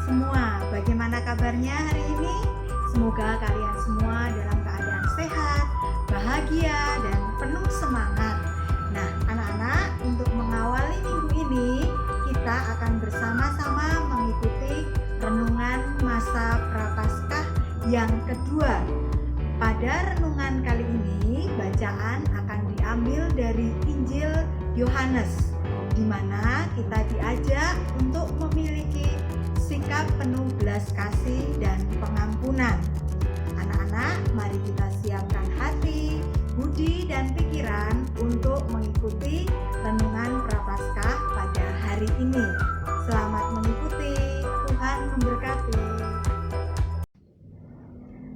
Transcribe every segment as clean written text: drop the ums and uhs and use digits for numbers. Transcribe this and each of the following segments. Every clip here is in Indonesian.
semua. Bagaimana kabarnya hari ini? Semoga kalian semua dalam keadaan sehat, bahagia, dan penuh semangat. Nah, anak-anak, untuk mengawali minggu ini, kita akan bersama-sama mengikuti renungan masa Prapaskah yang kedua. Pada renungan kali ini, bacaan akan diambil dari Injil Yohanes, di mana kita diajak untuk memiliki sikap penuh belas kasih dan pengampunan. Anak-anak, mari kita siapkan hati, budi, dan pikiran untuk mengikuti renungan Prapaskah pada hari ini. Selamat mengikuti, Tuhan memberkati.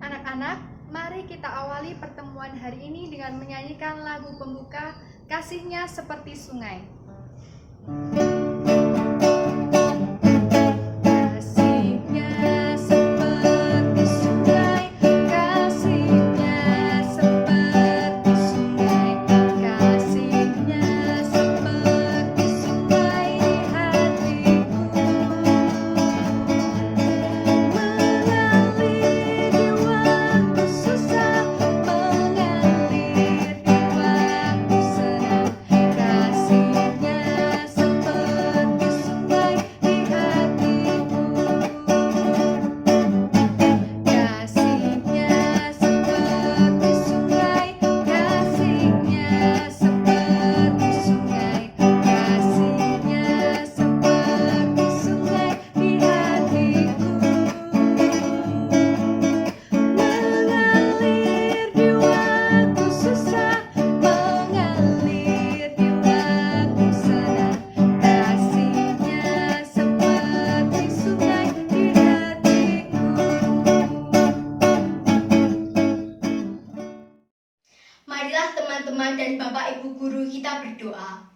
Anak-anak, mari kita awali pertemuan hari ini dengan menyanyikan lagu pembuka Kasihnya Seperti Sungai. Marilah teman-teman dan Bapak Ibu Guru kita berdoa.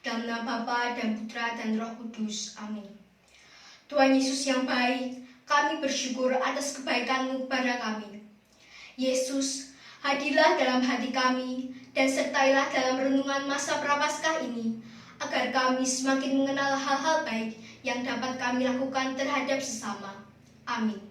Dalam nama Bapa dan Putra dan Roh Kudus. Amin. Tuhan Yesus yang baik, kami bersyukur atas kebaikan-Mu kepada kami. Yesus, hadirlah dalam hati kami dan sertailah dalam renungan masa Prapaskah ini, agar kami semakin mengenal hal-hal baik yang dapat kami lakukan terhadap sesama. Amin.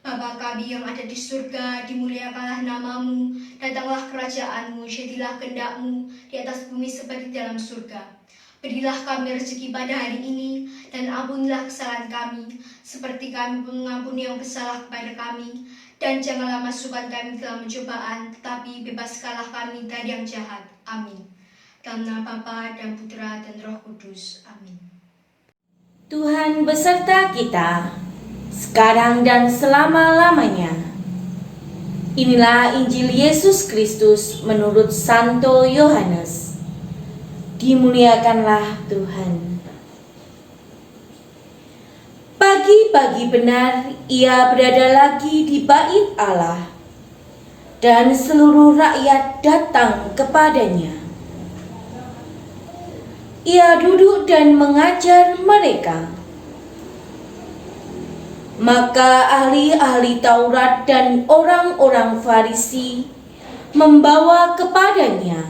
Bapa kami yang ada di surga, dimuliakanlah nama-Mu, datanglah kerajaan-Mu, jadilah kehendak-Mu di atas bumi seperti dalam surga. Berilah kami rezeki pada hari ini, dan ampunilah kesalahan kami, seperti kami pun mengampuni yang bersalah kepada kami. Dan janganlah masukkan kami dalam pencobaan, tetapi bebaskanlah kami dari yang jahat. Amin. Dalam nama Bapa dan Putra dan Roh Kudus. Amin. Tuhan beserta kita, sekarang dan selama-lamanya. Inilah Injil Yesus Kristus menurut Santo Yohanes. Dimuliakanlah Tuhan. Pagi-pagi benar ia berada lagi di bait Allah, dan seluruh rakyat datang kepadanya. Ia duduk dan mengajar mereka. Maka ahli-ahli Taurat dan orang-orang Farisi membawa kepadanya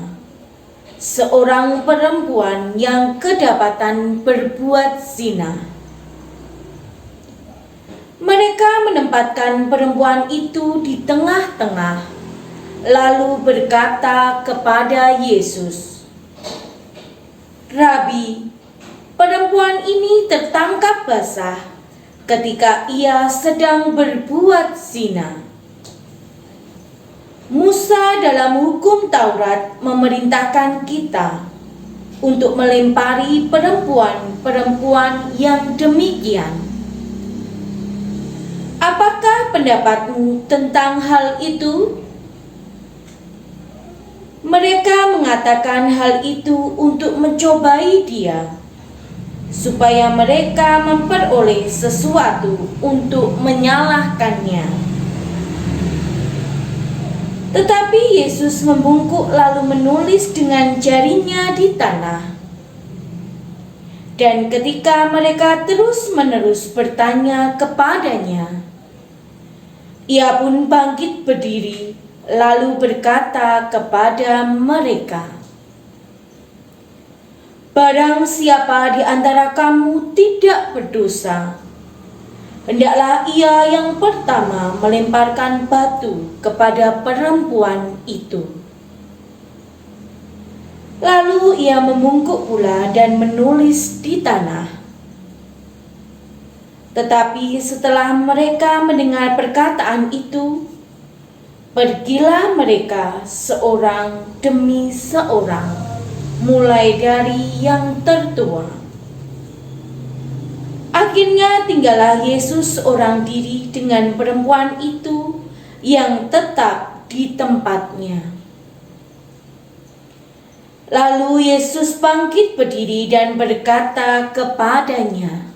seorang perempuan yang kedapatan berbuat zina. Mereka menempatkan perempuan itu di tengah-tengah, lalu berkata kepada Yesus, "Rabi, perempuan ini tertangkap basah ketika ia sedang berbuat zina. Musa dalam hukum Taurat memerintahkan kita untuk melempari perempuan-perempuan yang demikian. Apakah pendapatmu tentang hal itu?" Mereka mengatakan hal itu untuk mencobai dia, supaya mereka memperoleh sesuatu untuk menyalahkannya. Tetapi Yesus membungkuk lalu menulis dengan jarinya di tanah. Dan ketika mereka terus-menerus bertanya kepadanya, ia pun bangkit berdiri lalu berkata kepada mereka, "Barang siapa di antara kamu tidak berdosa, Hendaklah ia yang pertama melemparkan batu kepada perempuan itu. Lalu ia membungkuk pula dan menulis di tanah. Tetapi setelah mereka mendengar perkataan itu, pergilah mereka seorang demi seorang, mulai dari yang tertua. Akhirnya tinggallah Yesus seorang diri dengan perempuan itu yang tetap di tempatnya. Lalu Yesus bangkit berdiri dan berkata kepadanya,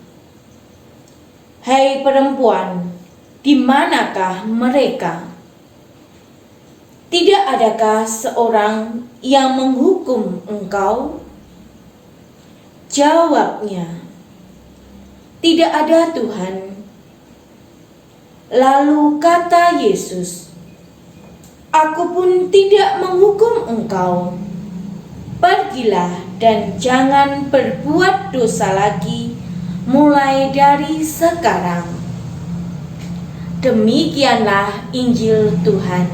"Hai perempuan, di manakah mereka? Tidak adakah seorang yang menghukum engkau?" Jawabnya, "Tidak ada, Tuhan." Lalu kata Yesus, "Aku pun tidak menghukum engkau. Pergilah dan jangan berbuat dosa lagi mulai dari sekarang." Demikianlah Injil Tuhan.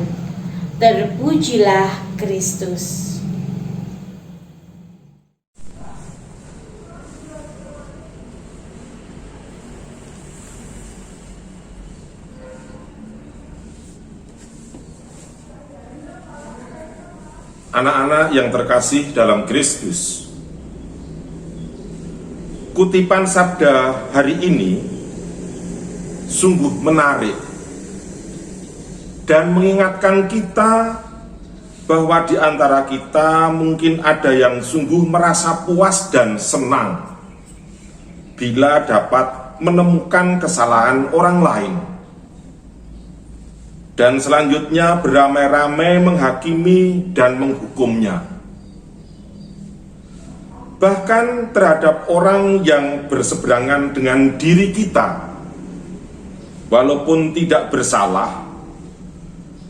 Terpujilah Kristus. Anak-anak yang terkasih dalam Kristus, kutipan sabda hari ini sungguh menarik dan mengingatkan kita bahwa di antara kita mungkin ada yang sungguh merasa puas dan senang bila dapat menemukan kesalahan orang lain, dan selanjutnya beramai-ramai menghakimi dan menghukumnya. Bahkan terhadap orang yang berseberangan dengan diri kita, walaupun tidak bersalah,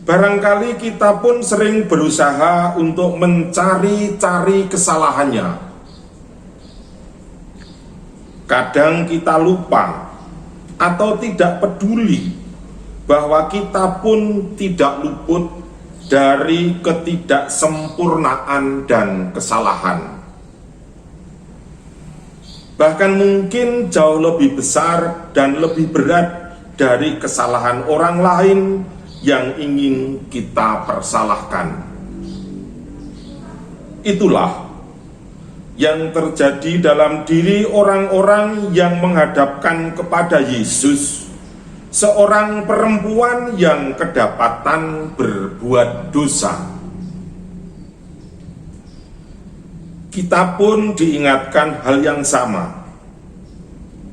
barangkali kita pun sering berusaha untuk mencari-cari kesalahannya. Kadang kita lupa atau tidak peduli bahwa kita pun tidak luput dari ketidaksempurnaan dan kesalahan. Bahkan mungkin jauh lebih besar dan lebih berat dari kesalahan orang lain yang ingin kita persalahkan. Itulah yang terjadi dalam diri orang-orang yang menghadapkan kepada Yesus seorang perempuan yang kedapatan berbuat dosa. Kita pun diingatkan hal yang sama,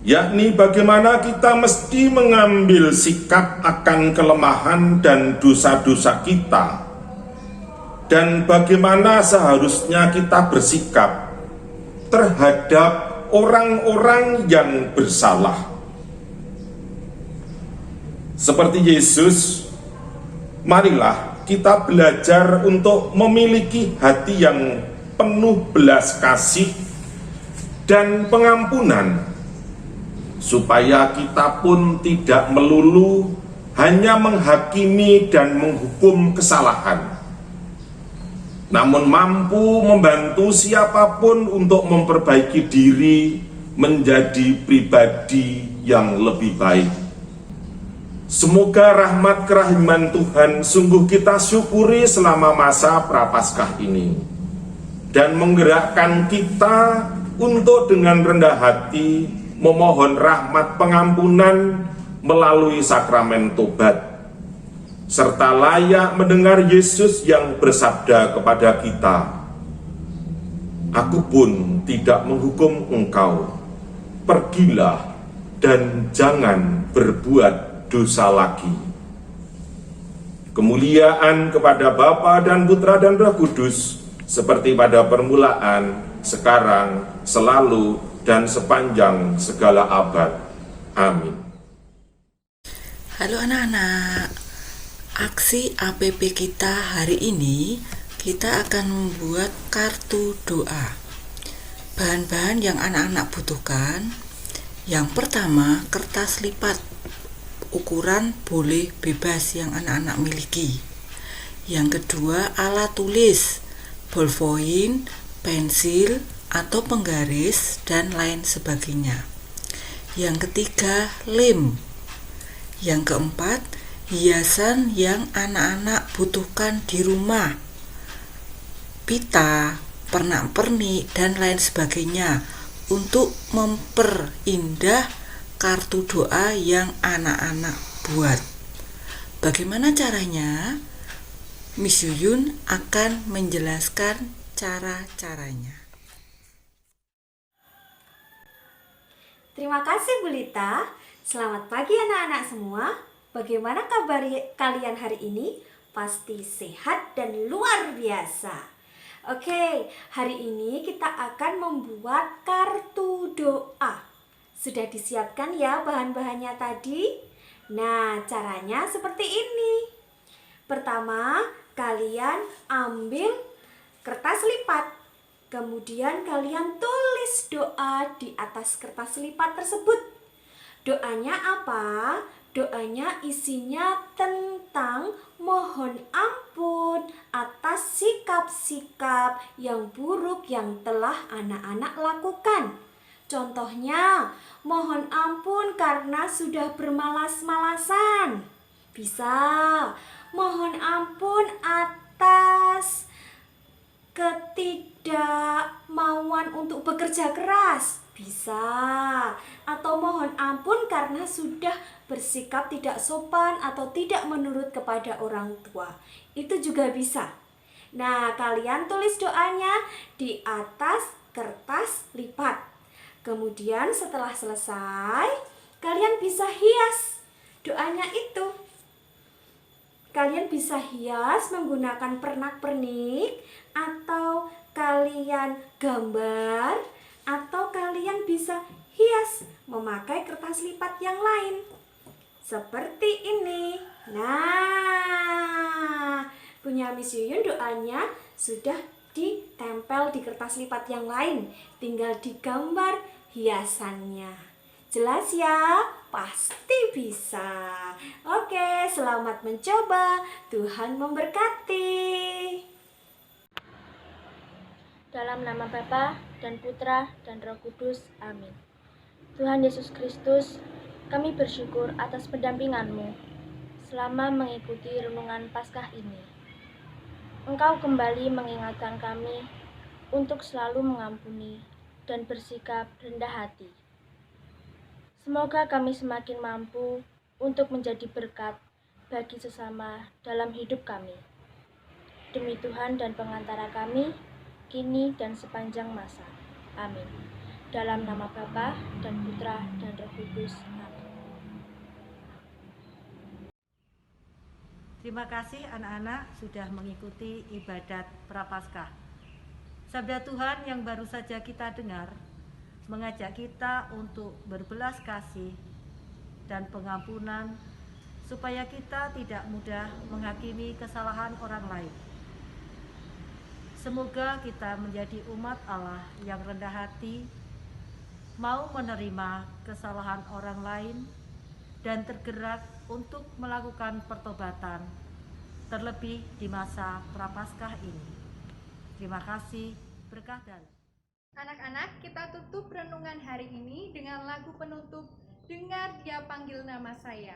yakni bagaimana kita mesti mengambil sikap akan kelemahan dan dosa-dosa kita, dan bagaimana seharusnya kita bersikap terhadap orang-orang yang bersalah. Seperti Yesus, marilah kita belajar untuk memiliki hati yang penuh belas kasih dan pengampunan, supaya kita pun tidak melulu hanya menghakimi dan menghukum kesalahan, namun mampu membantu siapapun untuk memperbaiki diri menjadi pribadi yang lebih baik. Semoga rahmat kerahiman Tuhan sungguh kita syukuri selama masa Prapaskah ini, dan menggerakkan kita untuk dengan rendah hati memohon rahmat pengampunan melalui sakramen tobat, serta layak mendengar Yesus yang bersabda kepada kita, "Aku pun tidak menghukum engkau, pergilah dan jangan berbuat dosa lagi." Kemuliaan kepada Bapa dan Putra dan Roh Kudus, seperti pada permulaan, sekarang, selalu, dan sepanjang segala abad. Amin. Halo anak-anak, aksi APP kita hari ini kita akan membuat kartu doa. Bahan-bahan yang anak-anak butuhkan, yang pertama kertas lipat ukuran boleh bebas yang anak-anak miliki. Yang kedua, alat tulis, ballpoint, pensil, atau penggaris, dan lain sebagainya. Yang ketiga, lem. Yang keempat, hiasan yang anak-anak butuhkan di rumah, pita, pernak-pernik, dan lain sebagainya untuk memperindah kartu doa yang anak-anak buat. Bagaimana caranya? Miss Yuyun akan menjelaskan cara-caranya. Terima kasih Bu Lita. Selamat pagi anak-anak semua. Bagaimana kabar kalian hari ini? Pasti sehat dan luar biasa. Oke, hari ini kita akan membuat kartu doa. Sudah disiapkan ya bahan-bahannya tadi? Nah, caranya seperti ini. Pertama, kalian ambil kertas lipat. Kemudian kalian tulis doa di atas kertas lipat tersebut. Doanya apa? Doanya isinya tentang mohon ampun atas sikap-sikap yang buruk yang telah anak-anak lakukan. Contohnya, mohon ampun karena sudah bermalas-malasan. Bisa. Mohon ampun atas ketidakmauan untuk bekerja keras. Bisa. Atau mohon ampun karena sudah bersikap tidak sopan atau tidak menurut kepada orang tua. Itu juga bisa. Nah, kalian tulis doanya di atas kertas lipat. Kemudian setelah selesai, kalian bisa hias doanya itu. Kalian bisa hias menggunakan pernak-pernik, atau kalian gambar, atau kalian bisa hias memakai kertas lipat yang lain. Seperti ini. Nah, punya Miss Yuyun doanya sudah ditempel di kertas lipat yang lain. Tinggal digambar hiasannya. Jelas ya? Pasti bisa. Oke, selamat mencoba. Tuhan memberkati. Dalam nama Bapa dan Putra dan Roh Kudus. Amin. Tuhan Yesus Kristus, kami bersyukur atas pendampingan-Mu selama mengikuti renungan Paskah ini. Engkau kembali mengingatkan kami untuk selalu mengampuni dan bersikap rendah hati. Semoga kami semakin mampu untuk menjadi berkat bagi sesama dalam hidup kami. Demi Tuhan dan pengantara kami, kini dan sepanjang masa. Amin. Dalam nama Bapa dan Putra dan Roh Kudus. Amin. Terima kasih anak-anak sudah mengikuti ibadat Prapaskah. Sabda Tuhan yang baru saja kita dengar mengajak kita untuk berbelas kasih dan pengampunan supaya kita tidak mudah menghakimi kesalahan orang lain. Semoga kita menjadi umat Allah yang rendah hati, mau menerima kesalahan orang lain, dan tergerak untuk melakukan pertobatan, terlebih di masa Prapaskah ini. Terima kasih, berkah dalam. Anak-anak, kita tutup renungan hari ini dengan lagu penutup "Dengar Dia Panggil Nama Saya".